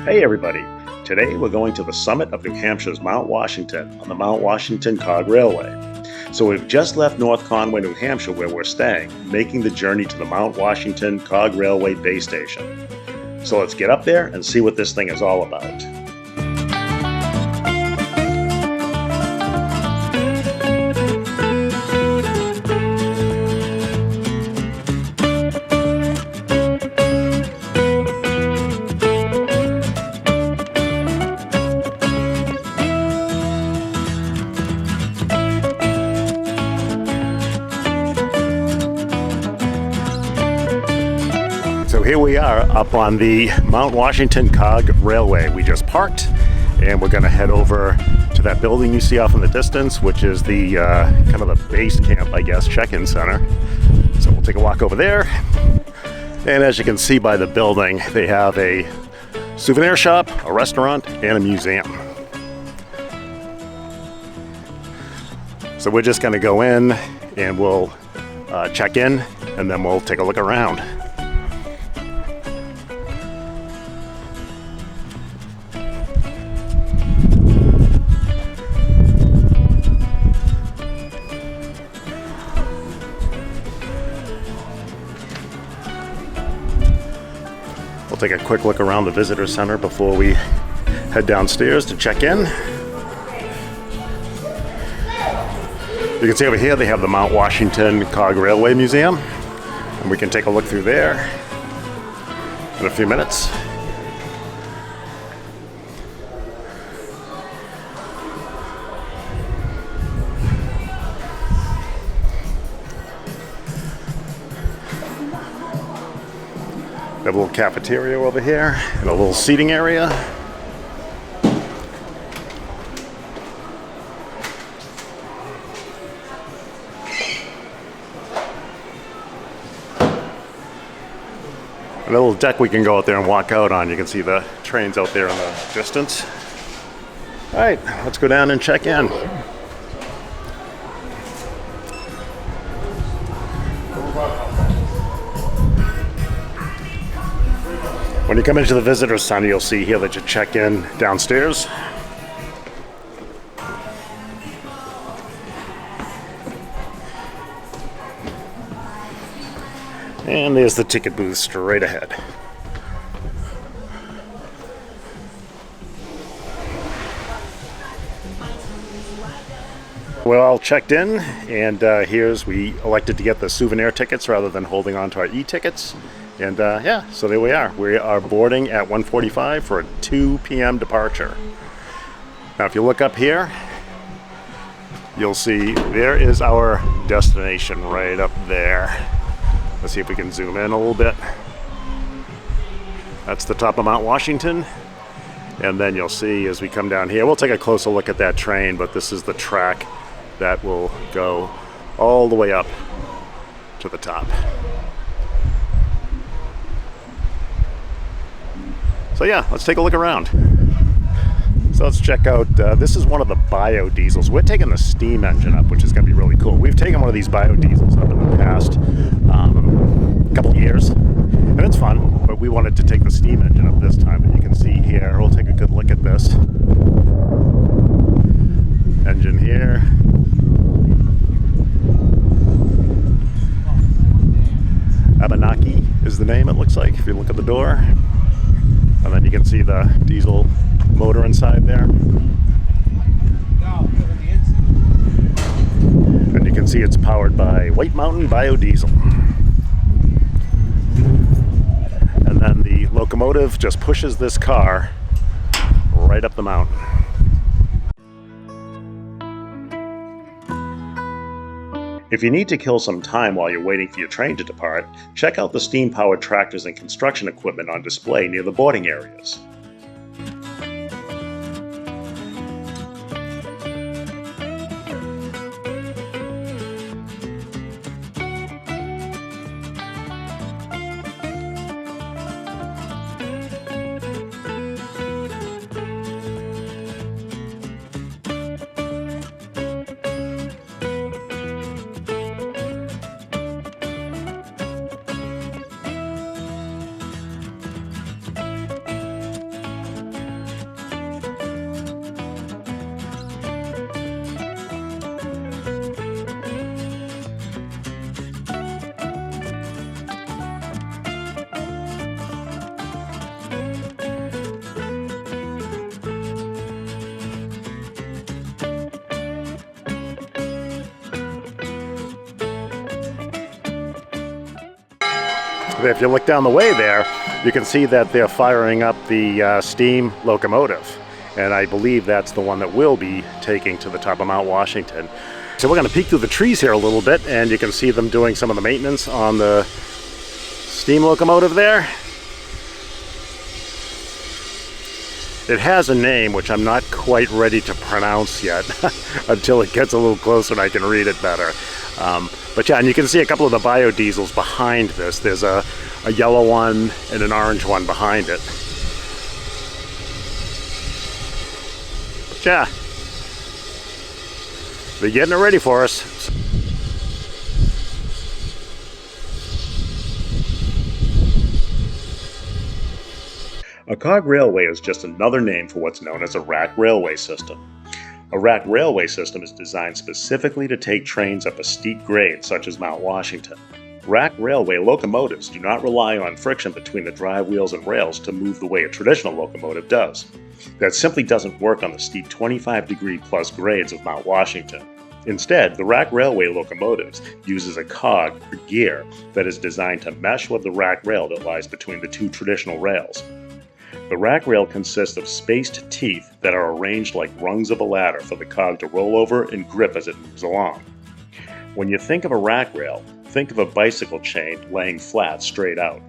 Hey everybody! Today we're going to the summit of New Hampshire's Mount Washington on the Mount Washington Cog Railway. So we've just left North Conway, New Hampshire where we're staying, making the journey to the Mount Washington Cog Railway base station. So let's get up there and see what this thing is all about. So here we are up on the Mount Washington Cog Railway. We just parked and we're going to head over to that building you see off in the distance, which is the kind of the base camp, I guess, check-in center. So we'll take a walk over there. And as you can see by the building, they have a souvenir shop, a restaurant, and a museum. So we're just going to go in and we'll check in and then we'll take a look around. We'll take a quick look around the visitor center before we head downstairs to check in. You can see over here they have the Mount Washington Cog Railway Museum, and we can take a look through there in a few minutes. We have a little cafeteria over here and a little seating area. And a little deck we can go out there and walk out on. You can see the trains out there in the distance. All right, let's go down and check in. When you come into the visitor center, you'll see here that you check in downstairs. And there's the ticket booth straight ahead. We're all checked in, and we elected to get the souvenir tickets rather than holding on to our e-tickets. And yeah, so there we are. We are boarding at 1:45 for a 2 p.m. departure. Now if you look up here, you'll see there is our destination right up there. Let's see if we can zoom in a little bit. That's the top of Mount Washington. And then you'll see as we come down here, we'll take a closer look at that train, but this is the track that will go all the way up to the top. So yeah, let's take a look around. So let's check out, this is one of the biodiesels. We're taking the steam engine up, which is gonna be really cool. We've taken one of these biodiesels up in the past couple of years, and it's fun, but we wanted to take the steam engine up this time. And you can see here, we'll take a good look at this. Engine here. Abenaki is the name, it looks like, if you look at the door. And then you can see the diesel motor inside there. And you can see it's powered by White Mountain Biodiesel. And then the locomotive just pushes this car right up the mountain. If you need to kill some time while you're waiting for your train to depart, check out the steam-powered tractors and construction equipment on display near the boarding areas. If you look down the way there, you can see that they're firing up the steam locomotive. And I believe that's the one that we'll be taking to the top of Mount Washington. So we're going to peek through the trees here a little bit, and you can see them doing some of the maintenance on the steam locomotive there. It has a name, which I'm not quite ready to pronounce yet until it gets a little closer and I can read it better. But yeah, and you can see a couple of the biodiesels behind this. There's a yellow one and an orange one behind it. But yeah, they're getting it ready for us. A cog railway is just another name for what's known as a rack railway system. A rack railway system is designed specifically to take trains up a steep grade such as Mount Washington. Rack railway locomotives do not rely on friction between the drive wheels and rails to move the way a traditional locomotive does. That simply doesn't work on the steep 25-degree plus grades of Mount Washington. Instead, the rack railway locomotives uses a cog or gear that is designed to mesh with the rack rail that lies between the two traditional rails. The rack rail consists of spaced teeth that are arranged like rungs of a ladder for the cog to roll over and grip as it moves along. When you think of a rack rail, think of a bicycle chain laying flat straight out.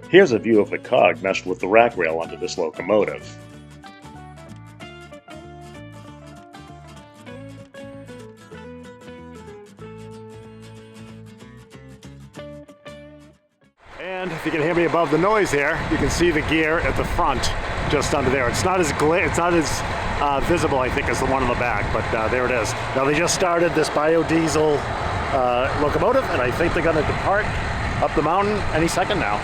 Here's a view of the cog meshed with the rack rail under this locomotive. And if you can hear me above the noise there, you can see the gear at the front just under there. It's not as visible, I think, as the one on the back, but there it is. Now they just started this biodiesel locomotive, and I think they're going to depart up the mountain any second now.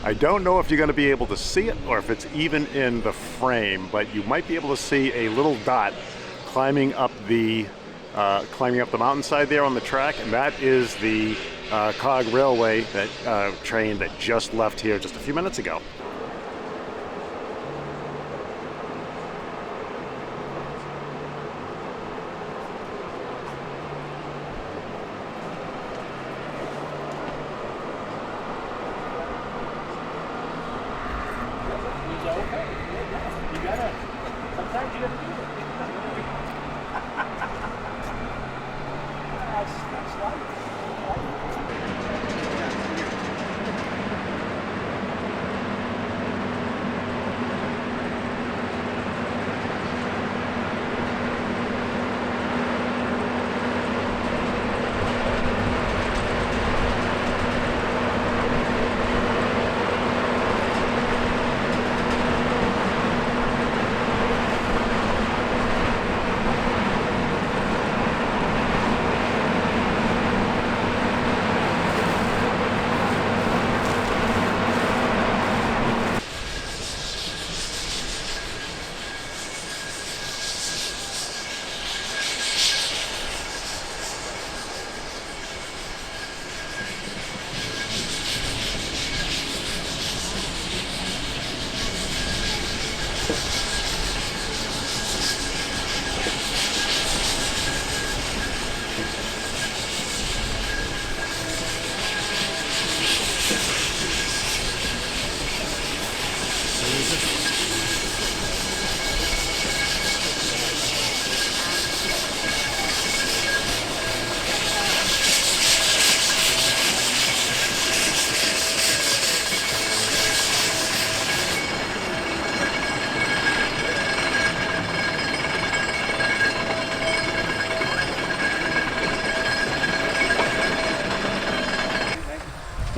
I don't know if you're going to be able to see it or if it's even in the frame, but you might be able to see a little dot climbing up the mountainside there on the track, and that is the cog railway train that just left here just a few minutes ago.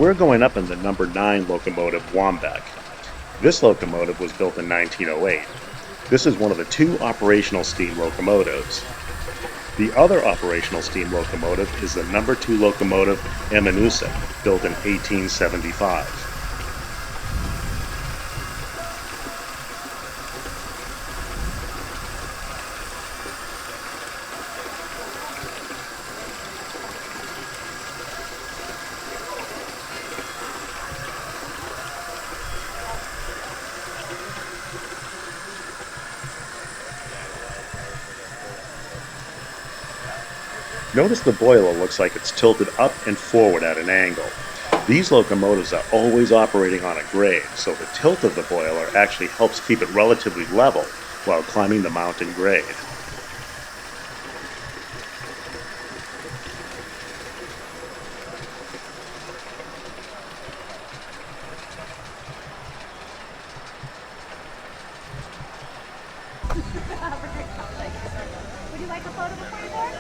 We're going up in the number 9 locomotive Waumbek. This locomotive was built in 1908. This is one of the 2 operational steam locomotives. The other operational steam locomotive is the number 2 locomotive Emanusa, built in 1875. Notice the boiler looks like it's tilted up and forward at an angle. These locomotives are always operating on a grade, so the tilt of the boiler actually helps keep it relatively level while climbing the mountain grade. Would you like a photo before you board?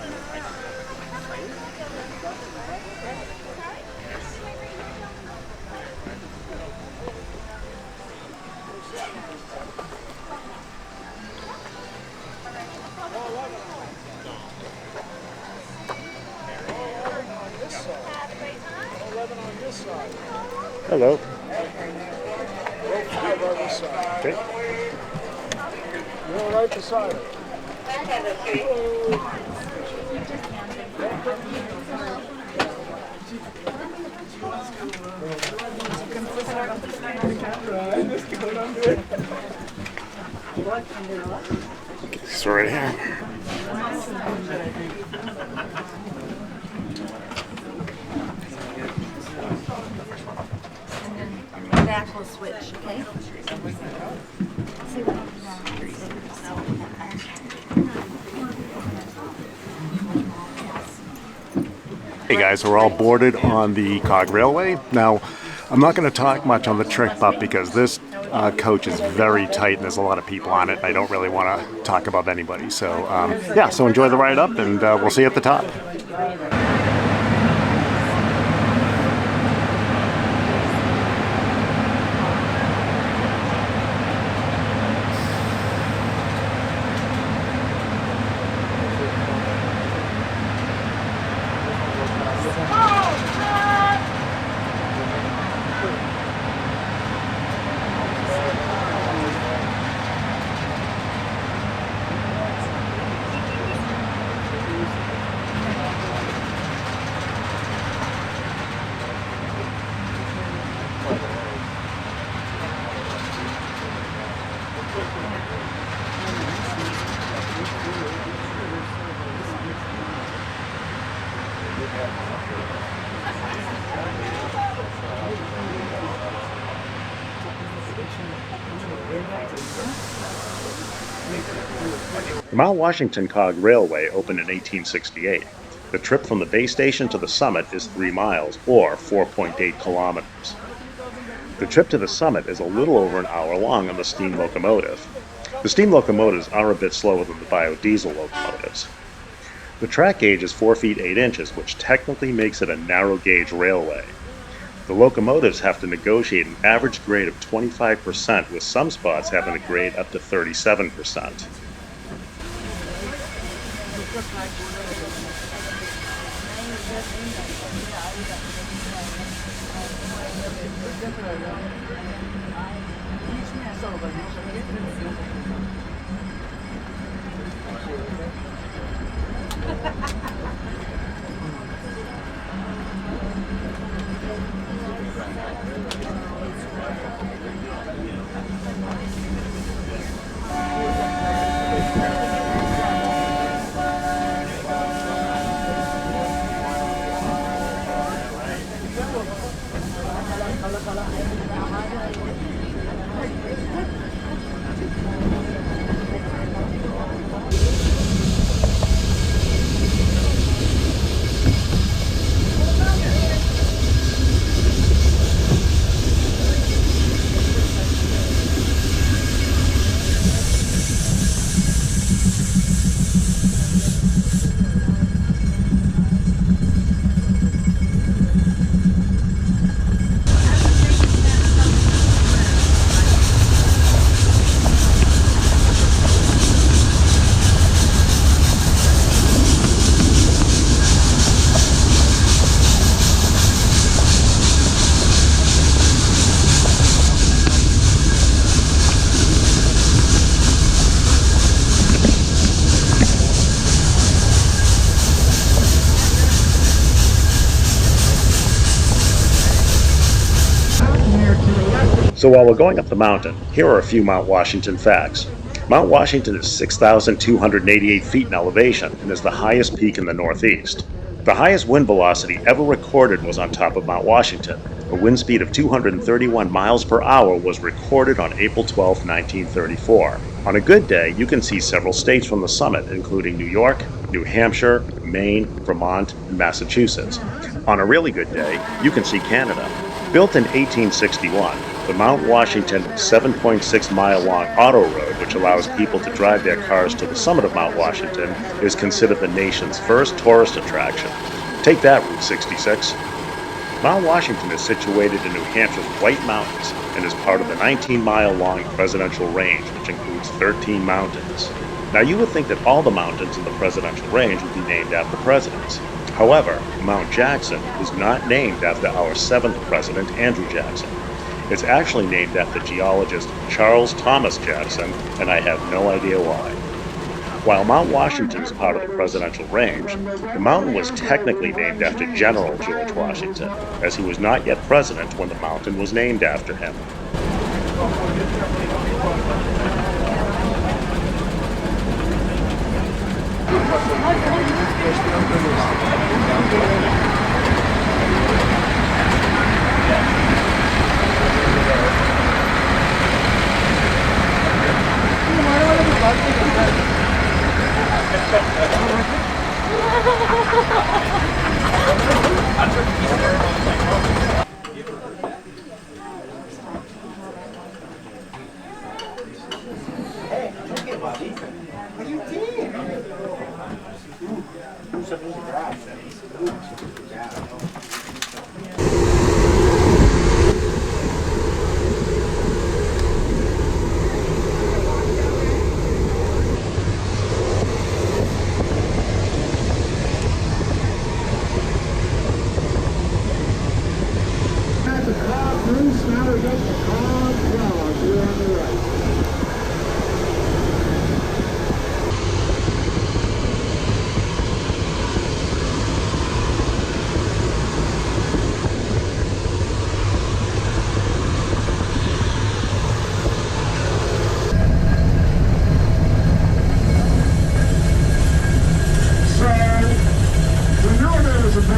Hello. Okay. You're right beside it. It's right here. Back will switch, okay? Hey guys, we're all boarded on the Cog Railway. Now, I'm not going to talk much on the trip up because this coach is very tight and there's a lot of people on it. I don't really want to talk about anybody. So, yeah, so enjoy the ride up and we'll see you at the top. The Mount Washington Cog Railway opened in 1868. The trip from the base station to the summit is 3 miles, or 4.8 kilometers. The trip to the summit is a little over an hour long on the steam locomotive. The steam locomotives are a bit slower than the biodiesel locomotives. The track gauge is 4 feet 8 inches, which technically makes it a narrow gauge railway. The locomotives have to negotiate an average grade of 25%, with some spots having a grade up to 37%. So while we're going up the mountain, here are a few Mount Washington facts. Mount Washington is 6,288 feet in elevation and is the highest peak in the Northeast. The highest wind velocity ever recorded was on top of Mount Washington. A wind speed of 231 miles per hour was recorded on April 12, 1934. On a good day, you can see several states from the summit, including New York, New Hampshire, Maine, Vermont, and Massachusetts. On a really good day, you can see Canada. Built in 1861, the Mount Washington 7.6-mile-long auto road, which allows people to drive their cars to the summit of Mount Washington, is considered the nation's first tourist attraction. Take that, Route 66. Mount Washington is situated in New Hampshire's White Mountains and is part of the 19-mile-long Presidential Range, which includes 13 mountains. Now, you would think that all the mountains in the Presidential Range would be named after presidents. However, Mount Jackson is not named after our 7th president, Andrew Jackson. It's actually named after geologist Charles Thomas Jackson, and I have no idea why. While Mount Washington is part of the Presidential Range, the mountain was technically named after General George Washington, as he was not yet president when the mountain was named after him.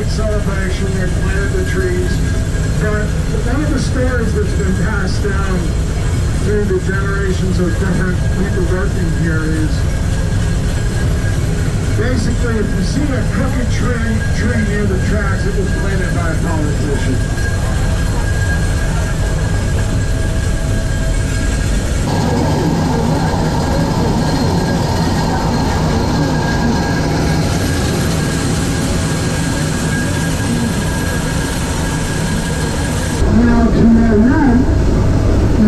Celebration, they planted the trees, but one of the stories that's been passed down through the generations of different people working here is basically if you see a crooked tree near the tracks, it was planted by a politician.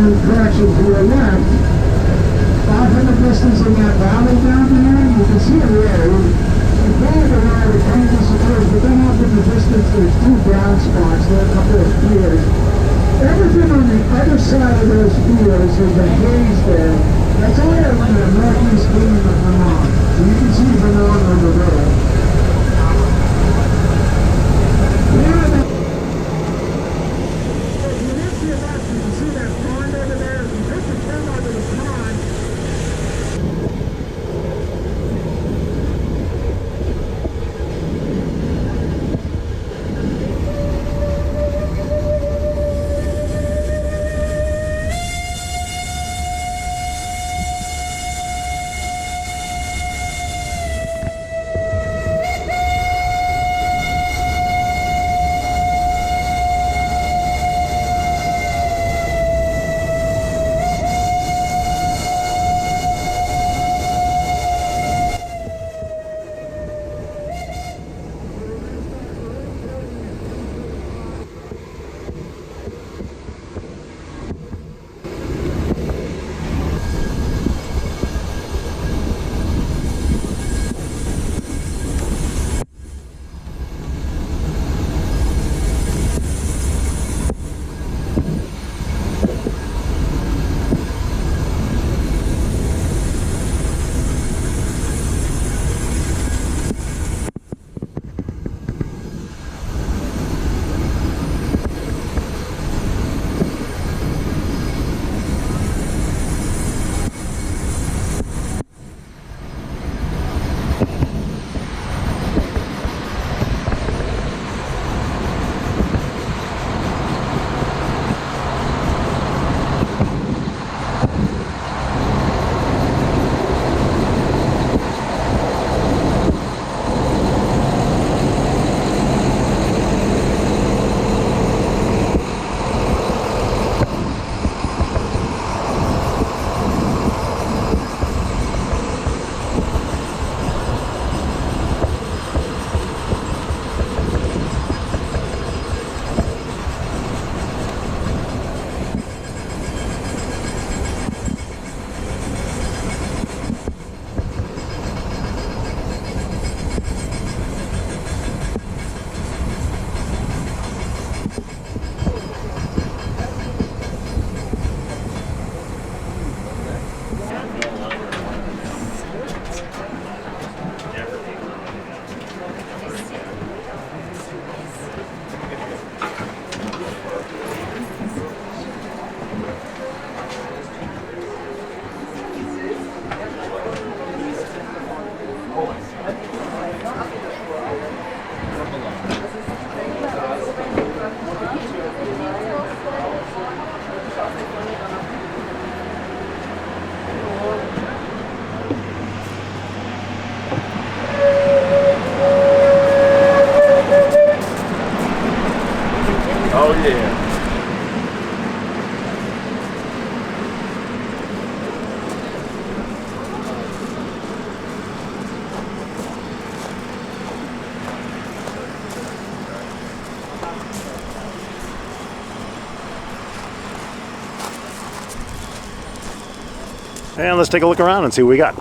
Correction to your left, off in the distance in that valley down there, you can see a road. You go the road, it kind of disappears, but then off in the distance there's two brown spots, there are a couple of fields. Everything on the other side of those fields is a haze there. That's only in the northeast corner of Vermont. So you can see Vermont on the road. And let's take a look around and see what we got.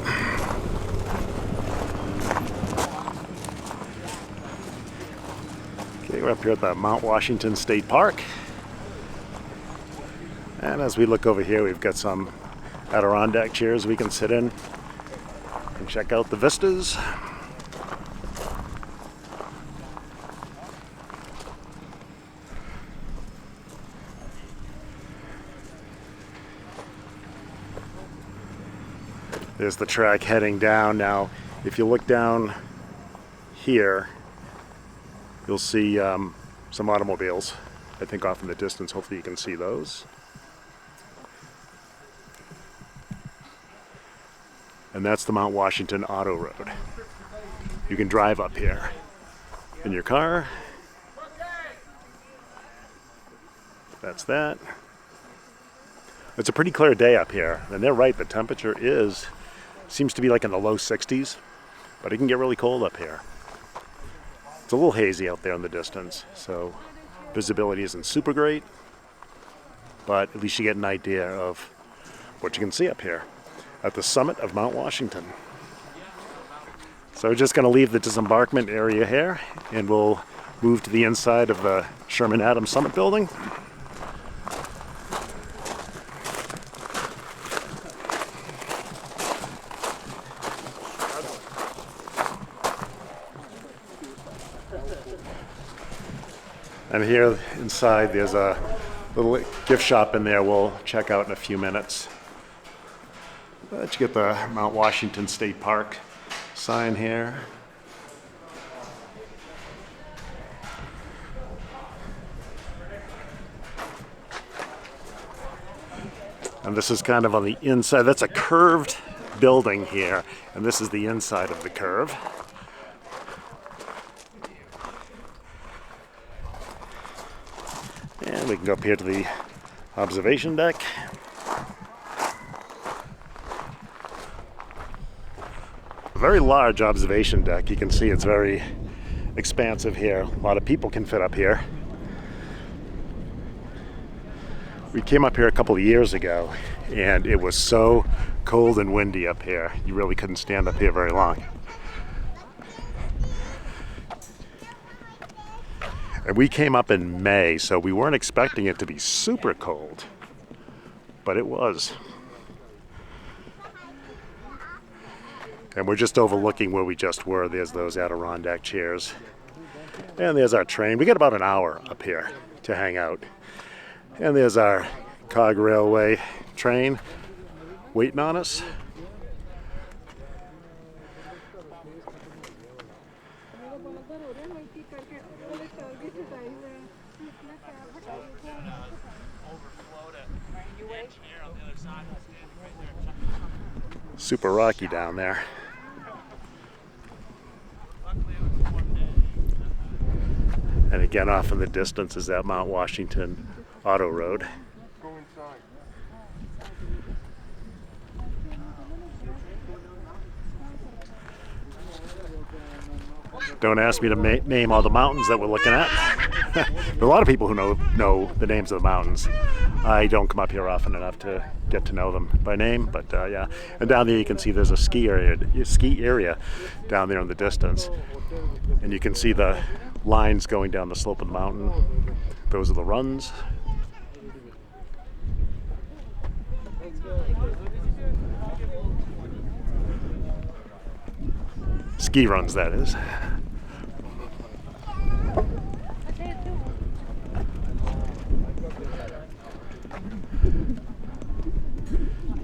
Okay, we're up here at the Mount Washington State Park. And as we look over here, we've got some Adirondack chairs we can sit in and check out the vistas. There's the track heading down. Now, if you look down here, you'll see some automobiles, I think off in the distance. Hopefully you can see those. And that's the Mount Washington Auto Road. You can drive up here in your car. That's that. It's a pretty clear day up here, and they're right, the temperature seems to be like in the low 60s, but it can get really cold up here. It's a little hazy out there in the distance, so visibility isn't super great, but at least you get an idea of what you can see up here at the summit of Mount Washington. So we're just going to leave the disembarkment area here, and we'll move to the inside of the Sherman Adams Summit building. And here inside there's a little gift shop in there we'll check out in a few minutes. Let's get the Mount Washington State Park sign here. And this is kind of on the inside. That's a curved building here, and this is the inside of the curve. And we can go up here to the observation deck. A very large observation deck. You can see it's very expansive here. A lot of people can fit up here. We came up here a couple of years ago, and it was so cold and windy up here. You really couldn't stand up here very long. And we came up in May, so we weren't expecting it to be super cold, but it was. And we're just overlooking where we just were. There's those Adirondack chairs. And there's our train. We got about an hour up here to hang out. And there's our Cog Railway train waiting on us. Super rocky down there. And again, off in the distance is that Mount Washington Auto Road. Don't ask me to name all the mountains that we're looking at. There are a lot of people who know the names of the mountains. I don't come up here often enough to get to know them by name, but yeah. And down there you can see there's a ski area down there in the distance. And you can see the lines going down the slope of the mountain. Those are the runs. Ski runs, that is.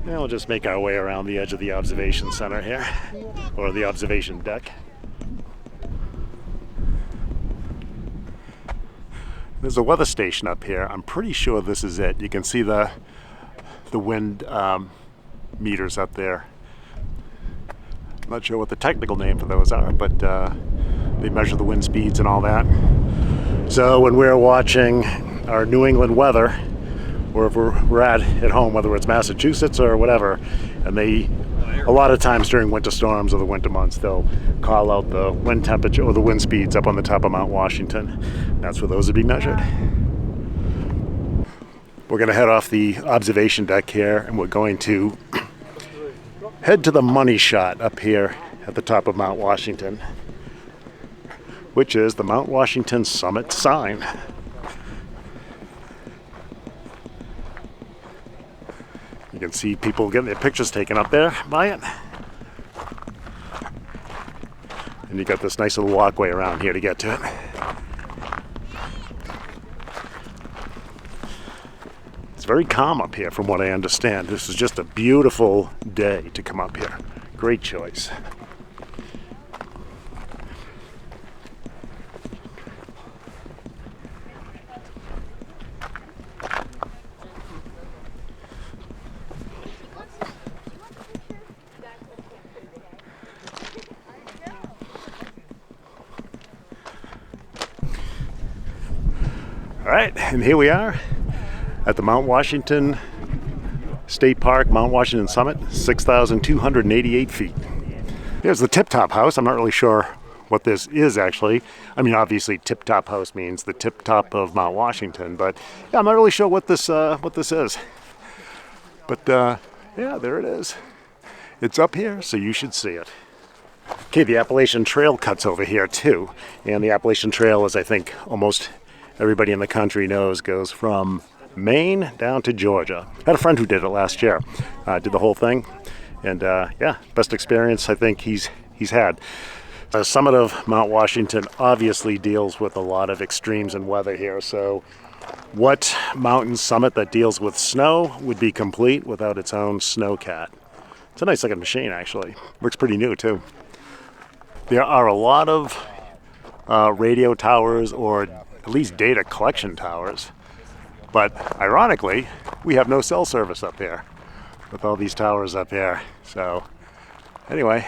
And we'll just make our way around the edge of the observation center here, or the observation deck. There's a weather station up here. I'm pretty sure this is it. You can see the wind meters up there. I'm not sure what the technical name for those are, but they measure the wind speeds and all that. So when we're watching our New England weather, wherever we're at home, whether it's Massachusetts or whatever, and a lot of times during winter storms or the winter months, they'll call out the wind temperature or the wind speeds up on the top of Mount Washington. That's where those would be measured. We're going to head off the observation deck here, and we're going to head to the money shot up here at the top of Mount Washington, which is the Mount Washington Summit sign. You can see people getting their pictures taken up there by it. And you got this nice little walkway around here to get to it. It's very calm up here from what I understand. This is just a beautiful day to come up here. Great choice. All right, and here we are at the Mount Washington State Park, Mount Washington Summit, 6,288 feet. Here's the Tip Top House. I'm not really sure what this is actually. I mean, obviously Tip Top House means the tip top of Mount Washington, but yeah, I'm not really sure what this is. But yeah, there it is. It's up here, so you should see it. Okay, the Appalachian Trail cuts over here too, and the Appalachian Trail, as I think almost everybody in the country knows, goes from Maine down to Georgia. I had a friend who did it last year, did the whole thing, and yeah, best experience I think he's had. The summit of Mount Washington obviously deals with a lot of extremes in weather here, so what mountain summit that deals with snow would be complete without its own snowcat? It's a nice looking machine actually. Looks pretty new too. There are a lot of radio towers, or at least data collection towers. But ironically, we have no cell service up here with all these towers up here. So anyway,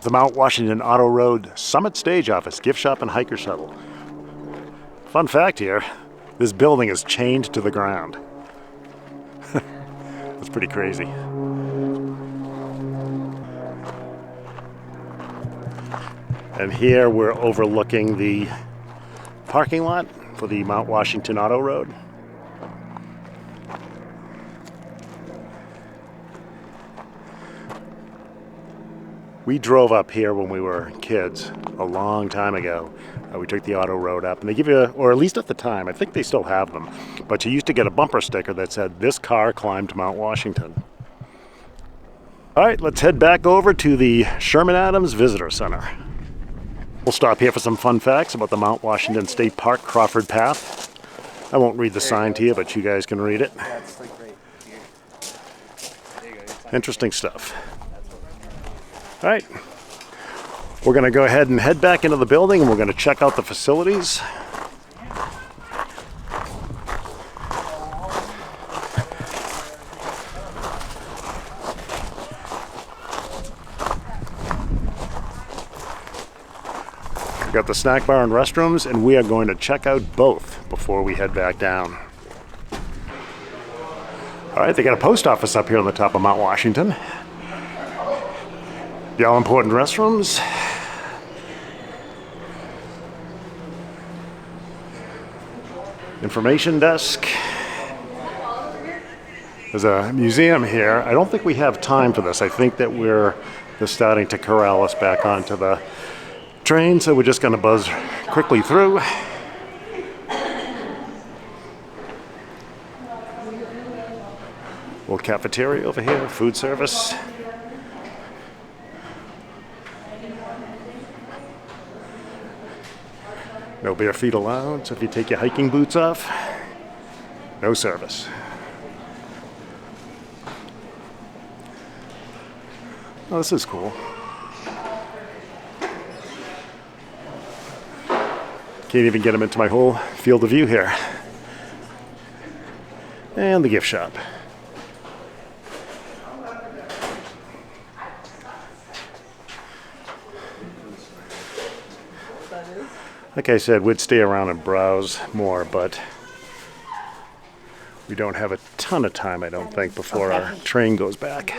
the Mount Washington Auto Road Summit Stage Office, Gift Shop and Hiker Shuttle. Fun fact here, this building is chained to the ground. That's pretty crazy. And here we're overlooking the parking lot for the Mount Washington Auto Road. We drove up here when we were kids a long time ago. We took the auto road up, and they give you, or at least at the time, I think they still have them, but you used to get a bumper sticker that said, "This car climbed Mount Washington." All right, let's head back over to the Sherman Adams Visitor Center. We'll stop here for some fun facts about the Mount Washington State Park Crawford Path. I won't read the sign to you, but you guys can read it. Interesting stuff. All right, we're going to go ahead and head back into the building, and we're going to check out the facilities. We've got the snack bar and restrooms, and we are going to check out both before we head back down. All right, they got a post office up here on the top of Mount Washington. The all-important restrooms. Information desk. There's a museum here. I don't think we have time for this. I think that they're starting to corral us back onto the train, so we're just going to buzz quickly through. Little cafeteria over here, food service. No bare feet allowed, so if you take your hiking boots off, no service. Oh, this is cool. Can't even get them into my whole field of view here. And the gift shop. Like I said, we'd stay around and browse more, but we don't have a ton of time, I don't think, before our train goes back.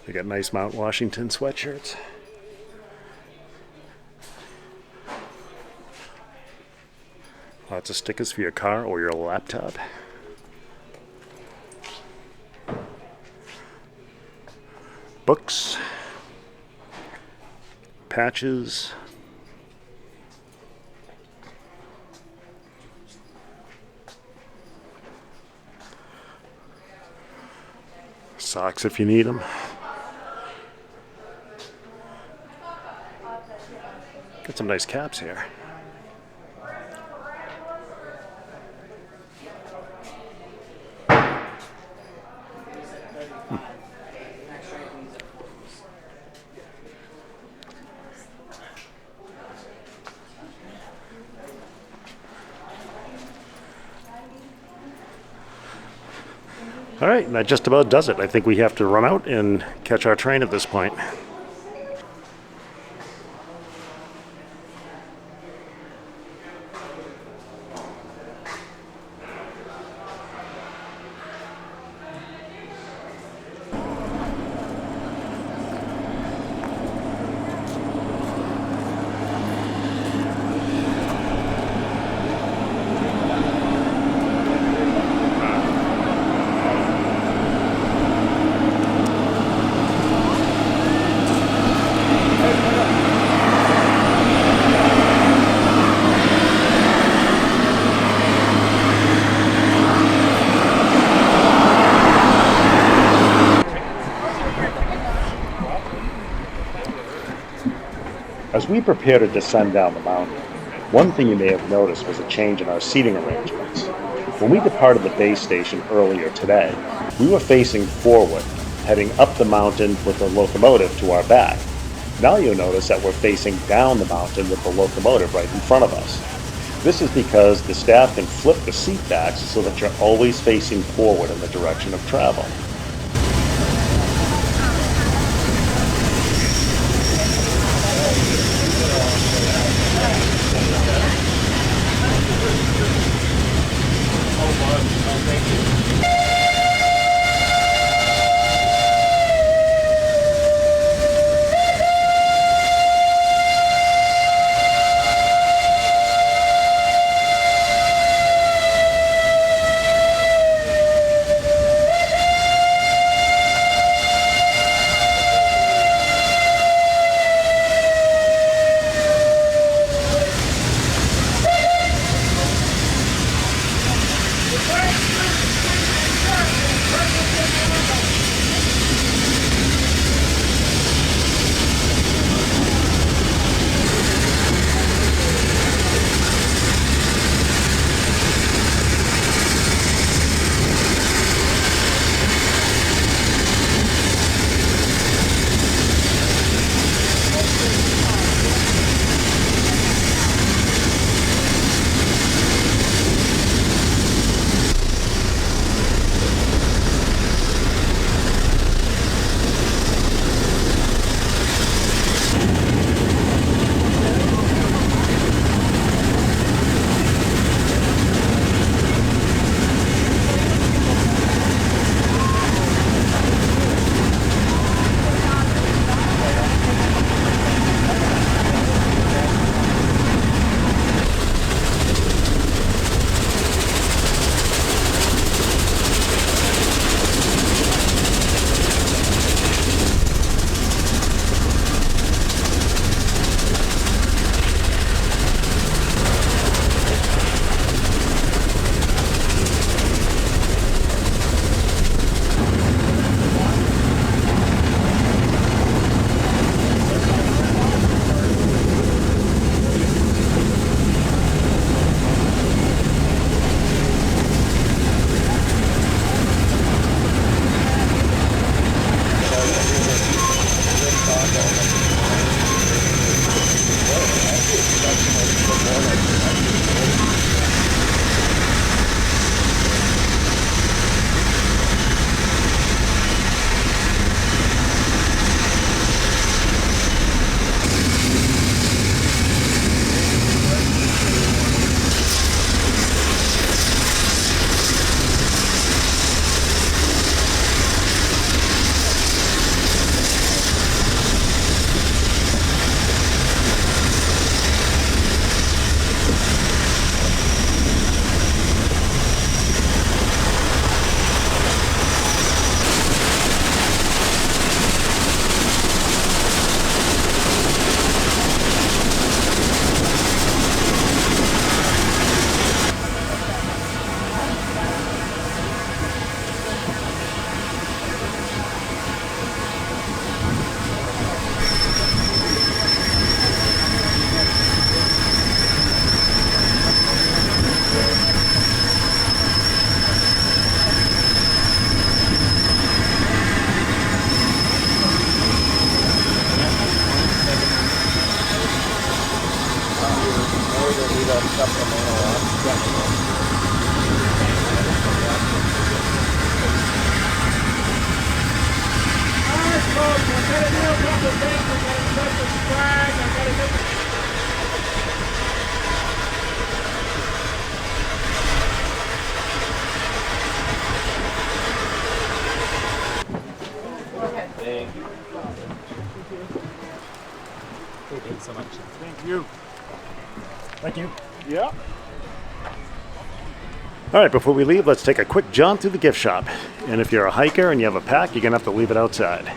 They got nice Mount Washington sweatshirts. Lots of stickers for your car or your laptop. Books. Patches. Socks if you need them. Got some nice caps here. All right, and that just about does it. I think we have to run out and catch our train at this point. As we prepare to descend down the mountain, one thing you may have noticed was a change in our seating arrangements. When we departed the base station earlier today, we were facing forward, heading up the mountain with the locomotive to our back. Now you'll notice that we're facing down the mountain with the locomotive right in front of us. This is because the staff can flip the seat backs so that you're always facing forward in the direction of travel. Thanks so much. Thank you. Thank you. Yeah. All right, before we leave, let's take a quick jaunt through the gift shop. And if you're a hiker and you have a pack, you're gonna have to leave it outside.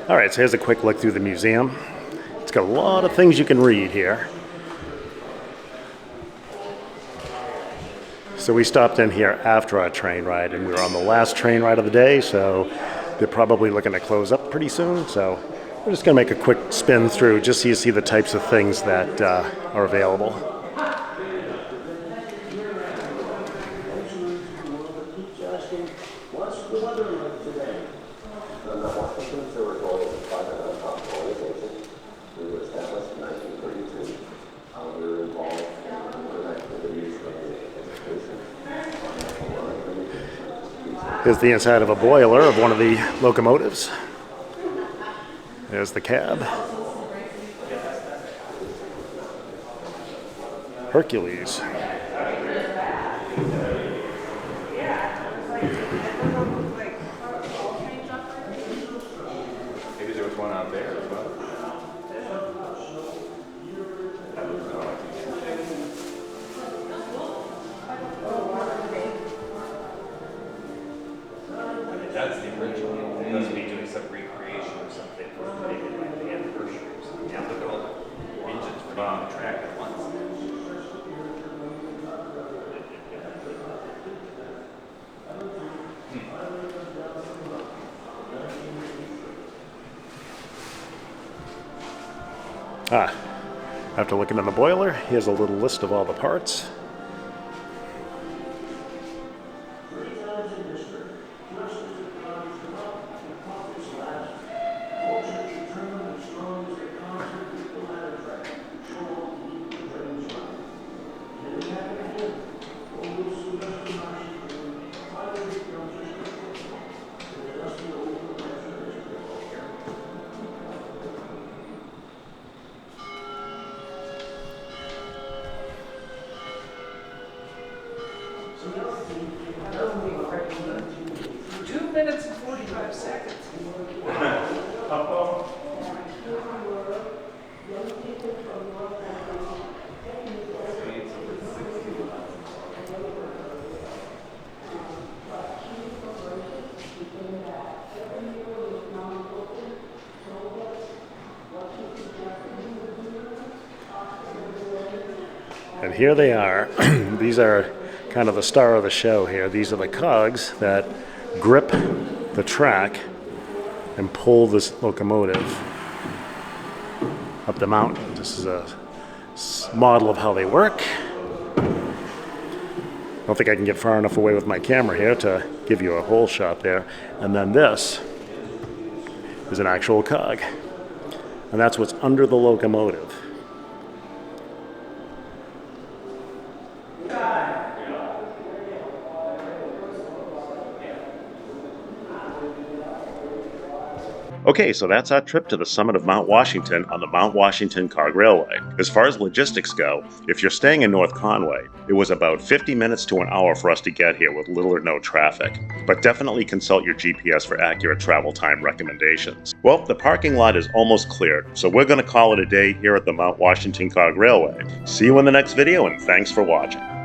All right, so here's a quick look through the museum. It's got a lot of things you can read here. So we stopped in here after our train ride, and we were on the last train ride of the day, so they're probably looking to close up pretty soon. So we're just gonna make a quick spin through just so you see the types of things that are available. Here's the inside of a boiler of one of the locomotives. There's the cab. Hercules. Maybe there was one out there as well. That's the original. They must be doing some recreation or something for maybe like the anniversary or something. Yeah, look at all the engines running on the track at once. After looking in the boiler, here's a little list of all the parts. And here they are. These are kind of the star of the show here. These are the cogs that grip the track and pull this locomotive up the mountain. This is a model of how they work. I don't think I can get far enough away with my camera here to give you a whole shot there. And then this is an actual cog. And that's what's under the locomotive. Okay, so that's our trip to the summit of Mount Washington on the Mount Washington Cog Railway. As far as logistics go, if you're staying in North Conway, it was about 50 minutes to an hour for us to get here with little or no traffic. But definitely consult your GPS for accurate travel time recommendations. Well, the parking lot is almost cleared, so we're going to call it a day here at the Mount Washington Cog Railway. See you in the next video, and thanks for watching.